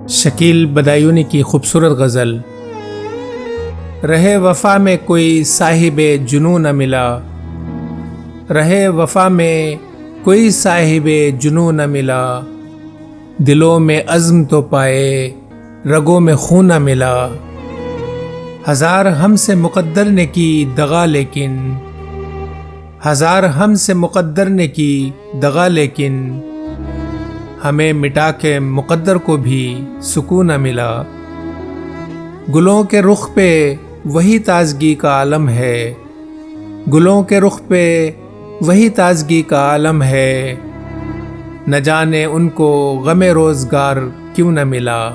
شکیل بدایونی کی خوبصورت غزل۔ رہے وفا میں کوئی صاحب جنوں نہ ملا، رہے وفا میں کوئی صاحب جنوں نہ ملا، دلوں میں عزم تو پائے رگوں میں خون نہ ملا۔ ہزار ہم سے مقدر نے کی دغا لیکن، ہزار ہم سے مقدر نے کی دغا لیکن، ہمیں مٹا کے مقدر کو بھی سکون نہ ملا۔ گلوں کے رخ پہ وہی تازگی کا عالم ہے، گلوں کے رخ پہ وہی تازگی کا عالم ہے، نہ جانے ان کو غم روزگار کیوں نہ ملا۔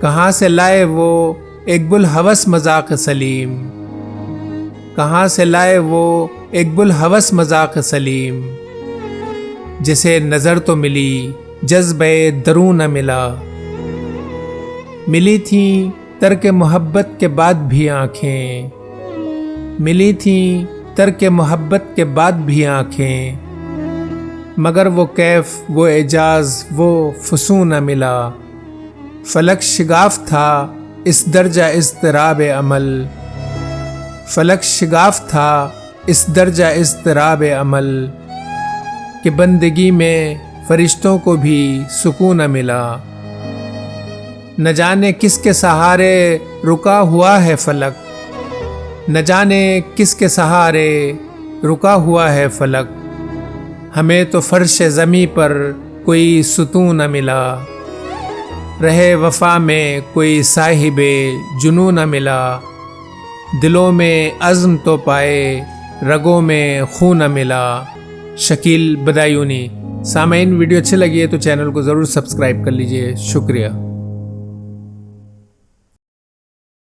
کہاں سے لائے وہ ایک بالہوس مذاق سلیم، کہاں سے لائے وہ ایک بالہوس مذاق سلیم، جسے نظر تو ملی جذبہ دروں نہ ملا۔ ملی تھیں ترک محبت کے بعد بھی آنکھیں، ملی تھیں ترک محبت کے بعد بھی آنکھیں، مگر وہ کیف وہ اعجاز وہ فسوں نہ ملا۔ فلک شگاف تھا اس درجہ اضطراب عمل، فلک شگاف تھا اس درجہ اضطراب عمل، کہ بندگی میں فرشتوں کو بھی سکون نہ ملا۔ نہ جانے کس کے سہارے رکا ہوا ہے فلک، نہ جانے کس کے سہارے رکا ہوا ہے فلک، ہمیں تو فرش زمیں پر کوئی ستون نہ ملا۔ رہے وفا میں کوئی صاحب جنوں نہ ملا، دلوں میں عزم تو پائے رگوں میں خون نہ ملا۔ شکیل بدایونی۔ سامعین، ویڈیو اچھی لگی ہے تو چینل کو ضرور سبسکرائب کر لیجئے۔ شکریہ۔